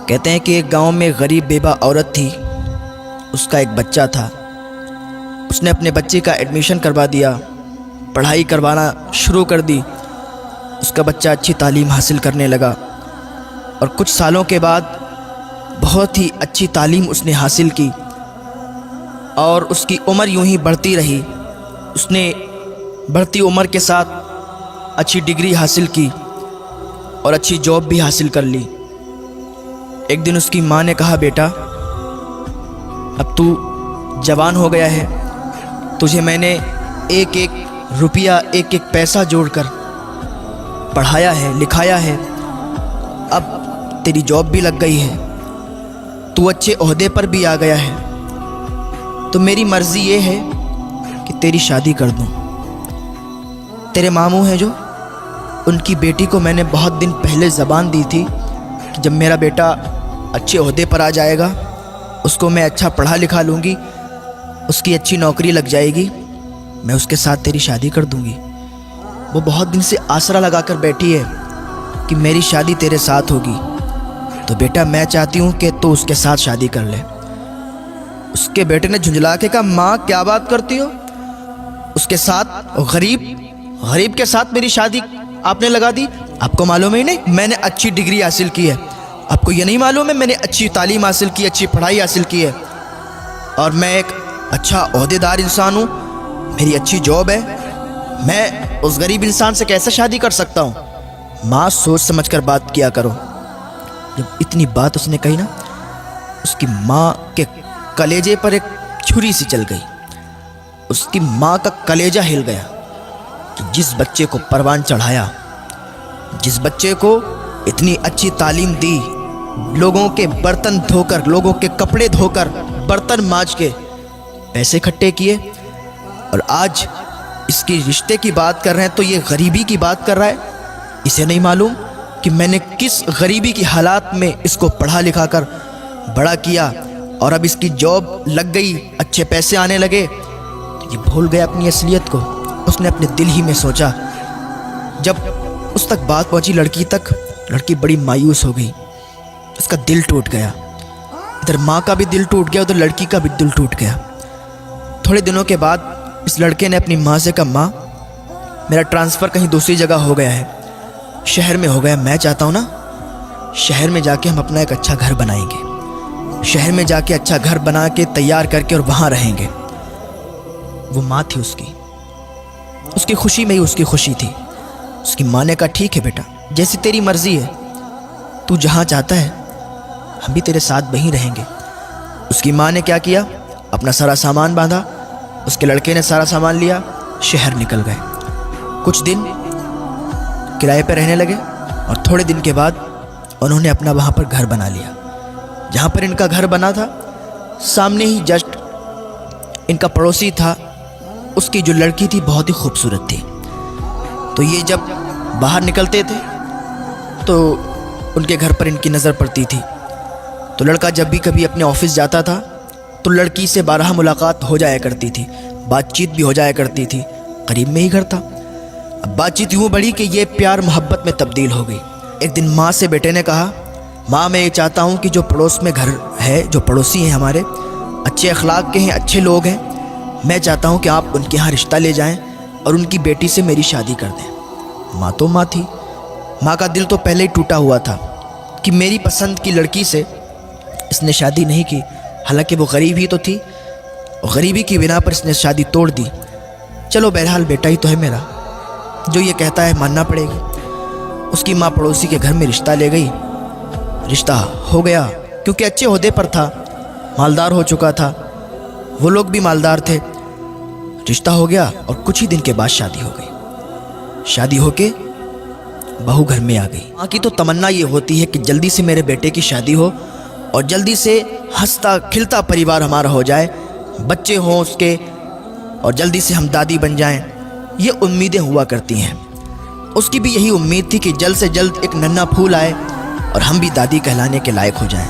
کہتے ہیں کہ ایک گاؤں میں غریب بیوہ عورت تھی، اس کا ایک بچہ تھا۔ اس نے اپنے بچے کا ایڈمیشن کروا دیا، پڑھائی کروانا شروع کر دی۔ اس کا بچہ اچھی تعلیم حاصل کرنے لگا اور کچھ سالوں کے بعد بہت ہی اچھی تعلیم اس نے حاصل کی اور اس کی عمر یوں ہی بڑھتی رہی۔ اس نے بڑھتی عمر کے ساتھ اچھی ڈگری حاصل کی اور اچھی جاب بھی حاصل کر لی۔ ایک دن اس کی ماں نے کہا، بیٹا اب تو جوان ہو گیا ہے، تجھے میں نے ایک ایک روپیہ ایک ایک پیسہ جوڑ کر پڑھایا ہے، لکھایا ہے، اب تیری جاب بھی لگ گئی ہے، تو اچھے عہدے پر بھی آ گیا ہے، تو میری مرضی یہ ہے کہ تیری شادی کر دوں۔ تیرے ماموں ہیں جو، ان کی بیٹی کو میں نے بہت دن پہلے زبان دی تھی کہ جب میرا بیٹا اچھے عہدے پر آ جائے گا، اس کو میں اچھا پڑھا لکھا لوں گی، اس کی اچھی نوکری لگ جائے گی، میں اس کے ساتھ تیری شادی کر دوں گی۔ وہ بہت دن سے آسرا لگا کر بیٹھی ہے کہ میری شادی تیرے ساتھ ہوگی، تو بیٹا میں چاہتی ہوں کہ تو اس کے ساتھ شادی کر لے۔ اس کے بیٹے نے جھنجھلا کے کہا، ماں کیا بات کرتی ہو؟ اس کے ساتھ غریب کے ساتھ میری شادی آپ نے لگا دی؟ آپ کو معلوم ہی نہیں میں نے اچھی ڈگری حاصل کی ہے؟ آپ کو یہ نہیں معلوم ہے میں نے اچھی تعلیم حاصل کی، اچھی پڑھائی حاصل کی ہے، اور میں ایک اچھا عہدے دار انسان ہوں، میری اچھی جاب ہے، میں اس غریب انسان سے کیسے شادی کر سکتا ہوں؟ ماں سوچ سمجھ کر بات کیا کرو۔ جب اتنی بات اس نے کہی نا، اس کی ماں کے کلیجے پر ایک چھری سی چل گئی۔ اس کی ماں کا کلیجہ ہل گیا کہ جس بچے کو پروان چڑھایا، جس بچے کو اتنی اچھی تعلیم دی، لوگوں کے برتن دھو کر، لوگوں کے کپڑے دھو کر، برتن مانج کے پیسے اکٹھے کیے، اور آج اس کی رشتے کی بات کر رہے ہیں تو یہ غریبی کی بات کر رہا ہے۔ اسے نہیں معلوم کہ میں نے کس غریبی کی حالات میں اس کو پڑھا لکھا کر بڑا کیا، اور اب اس کی جاب لگ گئی، اچھے پیسے آنے لگے، تو یہ بھول گیا اپنی اصلیت کو۔ اس نے اپنے دل ہی میں سوچا۔ جب اس تک بات پہنچی لڑکی تک، لڑکی بڑی مایوس ہو گئی، اس کا دل ٹوٹ گیا، ادھر ماں کا بھی دل ٹوٹ گیا، ادھر لڑکی کا بھی دل ٹوٹ گیا۔ تھوڑے دنوں کے بعد اس لڑکے نے اپنی ماں سے کہا، ماں میرا ٹرانسفر کہیں دوسری جگہ ہو گیا ہے، شہر میں ہو گیا، میں چاہتا ہوں نا شہر میں جا کے ہم اپنا ایک اچھا گھر بنائیں گے، شہر میں جا کے اچھا گھر بنا کے تیار کر کے اور وہاں رہیں گے۔ وہ ماں تھی اس کی خوشی میں ہی اس کی خوشی تھی۔ اس کی ماں نے کہا، ٹھیک ہے بیٹا، جیسی تیری مرضی ہے، تو جہاں چاہتا ہے ہم بھی تیرے ساتھ وہیں رہیں گے۔ اس کی ماں نے کیا کیا، اپنا سارا سامان باندھا، اس کے لڑکے نے سارا سامان لیا، شہر نکل گئے۔ کچھ دن کرائے پہ رہنے لگے، اور تھوڑے دن کے بعد انہوں نے اپنا وہاں پر گھر بنا لیا۔ جہاں پر ان کا گھر بنا تھا، سامنے ہی جسٹ ان کا پڑوسی تھا، اس کی جو لڑکی تھی بہت ہی خوبصورت تھی، تو یہ جب باہر نکلتے تھے تو ان کے گھر پر ان کی نظر پڑتی تھی، تو لڑکا جب بھی کبھی اپنے آفس جاتا تھا تو لڑکی سے بارہا ملاقات ہو جایا کرتی تھی، بات چیت بھی ہو جایا کرتی تھی، قریب میں ہی گھر تھا۔ اب بات چیت یوں بڑھی کہ یہ پیار محبت میں تبدیل ہو گئی۔ ایک دن ماں سے بیٹے نے کہا، ماں میں یہ چاہتا ہوں کہ جو پڑوس میں گھر ہے، جو پڑوسی ہیں ہمارے، اچھے اخلاق کے ہیں، اچھے لوگ ہیں، میں چاہتا ہوں کہ آپ ان کے ہاں رشتہ لے جائیں اور ان کی بیٹی سے میری شادی کر دیں۔ ماں تو ماں تھی، ماں کا دل تو پہلے ہی ٹوٹا ہوا تھا کہ میری پسند کی لڑکی سے اس نے شادی نہیں کی، حالانکہ وہ غریب ہی تو تھی، غریبی کی بنا پر اس نے شادی توڑ دی۔ چلو بہرحال بیٹا ہی تو ہے میرا، جو یہ کہتا ہے ماننا پڑے گی۔ اس کی ماں پڑوسی کے گھر میں رشتہ لے گئی، رشتہ ہو گیا، کیونکہ اچھے عہدے پر تھا، مالدار ہو چکا تھا، وہ لوگ بھی مالدار تھے، رشتہ ہو گیا، اور کچھ ہی دن کے بعد شادی ہو گئی۔ شادی ہو کے بہو گھر میں آ گئی۔ ماں کی تو تمنا یہ ہوتی ہے کہ جلدی سے میرے بیٹے کی شادی ہو اور جلدی سے ہنستا کھلتا پریوار ہمارا ہو جائے، بچے ہوں اس کے، اور جلدی سے ہم دادی بن جائیں، یہ امیدیں ہوا کرتی ہیں۔ اس کی بھی یہی امید تھی کہ جلد سے جلد ایک ننھا پھول آئے اور ہم بھی دادی کہلانے کے لائق ہو جائیں۔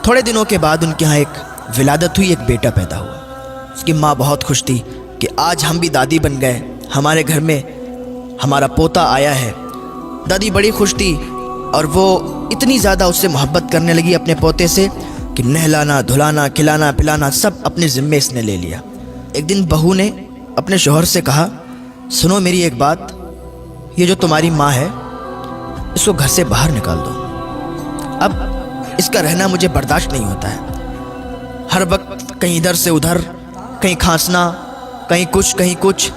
تھوڑے دنوں کے بعد ان کے ہاں ایک ولادت ہوئی، ایک بیٹا پیدا ہوا۔ اس کی ماں بہت خوش تھی کہ آج ہم بھی دادی بن گئے، ہمارے گھر میں ہمارا پوتا آیا ہے۔ دادی بڑی خوش تھی اور وہ اتنی زیادہ اس سے محبت کرنے لگی اپنے پوتے سے کہ نہلانا دھلانا کھلانا پلانا سب اپنے ذمے اس نے لے لیا۔ ایک دن بہو نے اپنے شوہر سے کہا، سنو میری ایک بات، یہ جو تمہاری ماں ہے اس کو گھر سے باہر نکال دو، اب اس کا رہنا مجھے برداشت نہیں ہوتا ہے، ہر وقت کہیں ادھر سے ادھر، کہیں کھانسنا، کہیں کچھ،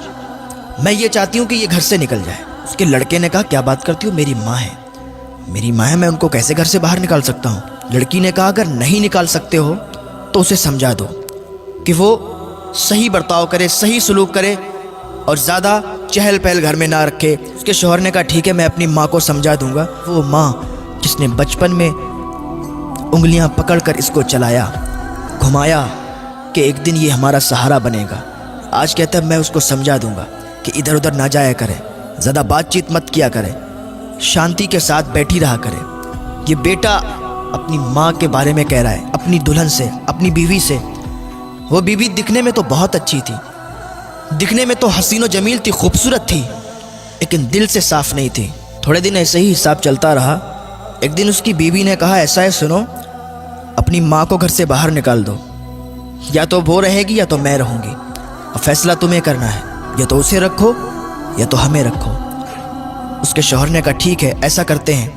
میں یہ چاہتی ہوں کہ یہ گھر سے نکل جائے۔ اس کے لڑکے نے کہا، کیا بات کرتی ہو، میری ماں ہے، میں ان کو کیسے گھر سے باہر نکال سکتا ہوں؟ لڑکی نے کہا، اگر نہیں نکال سکتے ہو تو اسے سمجھا دو کہ وہ صحیح برتاؤ کرے، صحیح سلوک کرے اور زیادہ چہل پہل گھر میں نہ رکھے۔ اس کے شوہر نے کہا، ٹھیک ہے میں اپنی ماں کو سمجھا دوں گا۔ وہ ماں جس نے بچپن میں انگلیاں پکڑ کر اس کو چلایا، گھمایا کہ ایک دن یہ ہمارا سہارا بنے گا، آج کہتا ہے میں اس کو سمجھا دوں گا کہ ادھر ادھر نہ جایا کرے، زیادہ بات چیت مت کیا کرے، شانتی کے ساتھ بیٹھی رہا کرے۔ یہ بیٹا اپنی ماں کے بارے میں کہہ رہا ہے، اپنی دلہن سے، اپنی بیوی سے۔ وہ بیوی دکھنے میں تو بہت اچھی تھی، دکھنے میں تو حسین و جمیل تھی، خوبصورت تھی، لیکن دل سے صاف نہیں تھی۔ تھوڑے دن ایسے ہی حساب چلتا رہا۔ ایک دن اس کی بیوی نے کہا، ایسا ہے سنو، اپنی ماں کو گھر سے باہر نکال دو، یا تو وہ رہے گی یا تو میں رہوں گی، اور فیصلہ تمہیں کرنا ہے، یا تو اسے رکھو یا تو ہمیں رکھو۔ اس کے شوہر نے کہا، ٹھیک ہے ایسا کرتے ہیں،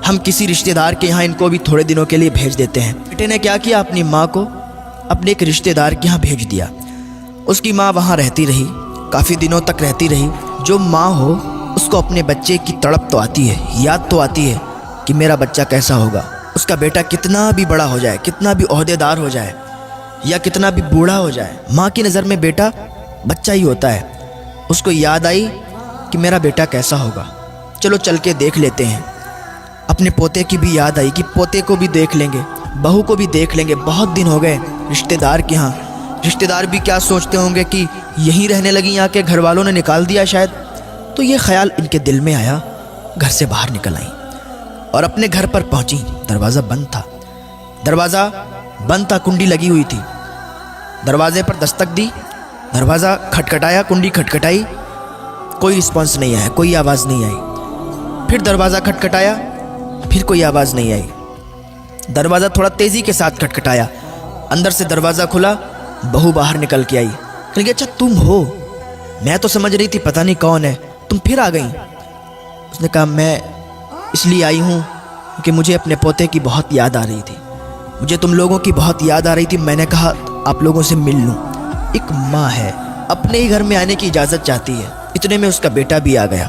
ہم کسی رشتہ دار کے یہاں ان کو بھی تھوڑے دنوں کے لیے بھیج دیتے ہیں۔ بیٹے نے کیا کیا، اپنی ماں کو اپنے ایک رشتہ دار کے یہاں بھیج دیا۔ اس کی ماں وہاں رہتی رہی، کافی دنوں تک رہتی رہی۔ جو ماں ہو اس کو اپنے بچے کی تڑپ تو آتی ہے، یاد تو آتی ہے کہ میرا بچہ کیسا ہوگا، اس کا بیٹا کتنا بھی بڑا ہو جائے، کتنا بھی عہدے دار ہو جائے یا کتنا بھی بوڑھا ہو جائے، ماں کی نظر میں بیٹا بچہ ہی ہوتا ہے۔ اس کو یاد آئی کہ میرا بیٹا کیسا ہوگا، چلو چل کے دیکھ لیتے ہیں۔ اپنے پوتے کی بھی یاد آئی کہ پوتے کو بھی دیکھ لیں گے، بہو کو بھی دیکھ لیں گے، بہت دن ہو گئے رشتہ دار کے ہاں۔ رشتہ دار بھی کیا سوچتے ہوں گے کہ یہیں رہنے لگی آ کے، گھر والوں نے نکال دیا شاید۔ تو یہ خیال ان کے دل میں آیا، گھر سے باہر نکل آئیں اور اپنے گھر پر پہنچی۔ دروازہ بند تھا، کنڈی لگی ہوئی تھی۔ دروازے پر دستک دی، دروازہ کھٹکھٹایا، کنڈی کھٹکھٹائی، کوئی رسپانس نہیں آیا، کوئی آواز نہیں آئی۔ پھر دروازہ کھٹکھٹایا، پھر کوئی آواز نہیں آئی۔ دروازہ تھوڑا تیزی کے ساتھ کھٹکھٹایا، اندر سے دروازہ کھلا، بہو باہر نکل کے آئی۔ کہ اچھا تم ہو، میں تو سمجھ رہی تھی پتہ نہیں کون ہے، تم پھر آ گئیں۔ اس نے کہا، میں اس لیے آئی ہوں کہ مجھے اپنے پوتے کی بہت یاد آ رہی تھی، مجھے تم لوگوں کی بہت یاد آ رہی تھی، میں نے کہا آپ لوگوں سے مل لوں۔ ایک ماں ہے، اپنے ہی گھر میں آنے کی اجازت چاہتی ہے۔ اتنے میں اس کا بیٹا بھی آ گیا۔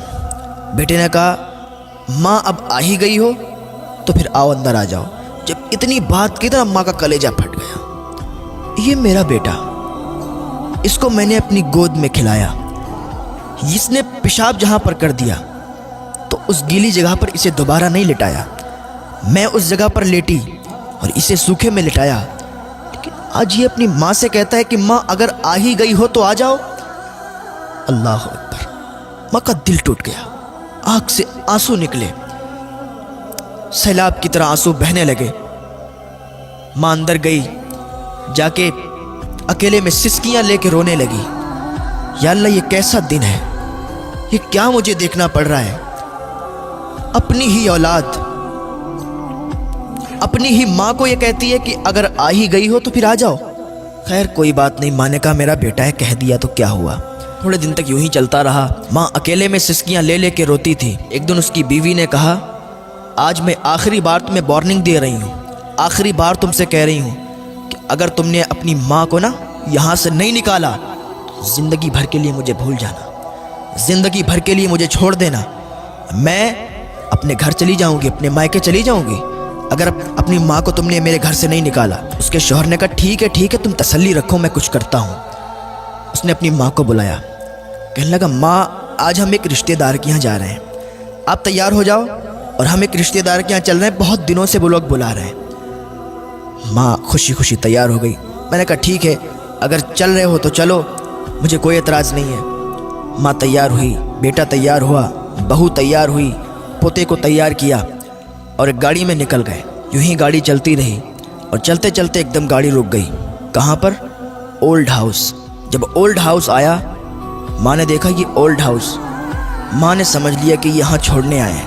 بیٹے نے کہا، ماں اب آ ہی گئی ہو تو پھر آؤ اندر آ جاؤ۔ جب اتنی بات کی تو ماں کا کلیجہ پھٹ گیا۔ یہ میرا بیٹا، اس کو میں نے اپنی گود میں کھلایا، اس نے پیشاب جہاں پر کر دیا تو اس گیلی جگہ پر اسے دوبارہ نہیں لٹایا، میں اس جگہ پر لیٹی اور اسے سوکھے میں لٹایا، لیکن آج یہ اپنی ماں سے کہتا ہے کہ ماں اگر آ ہی گئی ہو تو آ جاؤ۔ اللہ اکبر! ماں کا دل ٹوٹ گیا، آنکھ سے آنسو نکلے، سیلاب کی طرح آنسو بہنے لگے۔ ماں اندر گئی، جا کے اکیلے میں سسکیاں لے کے رونے لگی۔ یا اللہ، یہ کیسا دن ہے، یہ کیا مجھے دیکھنا پڑ رہا ہے؟ اپنی ہی اولاد، اپنی ہی ماں کو یہ کہتی ہے کہ اگر آ ہی گئی ہو تو پھر آ جاؤ۔ خیر کوئی بات نہیں، ماں نے کہا میرا بیٹا ہے، کہہ دیا تو کیا ہوا۔ تھوڑے دن تک یوں ہی چلتا رہا۔ ماں اکیلے میں سسکیاں لے لے کے روتی تھی۔ ایک دن اس کی بیوی نے کہا، آج میں آخری بار تمہیں وارننگ دے رہی ہوں، آخری بار تم سے کہہ رہی ہوں کہ اگر تم نے اپنی ماں کو نا یہاں سے نہیں نکالا تو زندگی بھر کے لیے مجھے بھول جانا، زندگی بھر کے لیے مجھے چھوڑ دینا، میں اپنے گھر چلی جاؤں گی، اپنے مائکے چلی جاؤں گی اگر اپنی ماں کو تم نے میرے گھر سے نہیں نکالا۔ اس کے شوہر نے کہا، ٹھیک ہے تم تسلی رکھو، میں کچھ کرتا ہوں۔ اس نے اپنی ماں کو بلایا، کہنے لگا، ماں آج ہم ایک رشتہ دار کے یہاں جا رہے ہیں، آپ تیار ہو جاؤ، اور ہم ایک رشتہ دار کے یہاں چل رہے ہیں، بہت دنوں سے وہ لوگ بلا رہے ہیں۔ ماں خوشی خوشی تیار ہو گئی۔ میں نے کہا، ٹھیک ہے اگر چل رہے ہو تو چلو، مجھے کوئی اعتراض نہیں ہے۔ ماں تیار ہوئی، بیٹا تیار ہوا، بہو تیار ہوئی، پوتے کو تیار کیا اور ایک گاڑی میں نکل گئے۔ یوں ہی گاڑی چلتی رہی اور چلتے چلتے ایک دم گاڑی رک گئی۔ کہاں پر؟ Old house. جب اولڈ ہاؤس آیا، ماں نے دیکھا یہ اولڈ ہاؤس، ماں نے سمجھ لیا کہ یہاں چھوڑنے آئے ہیں۔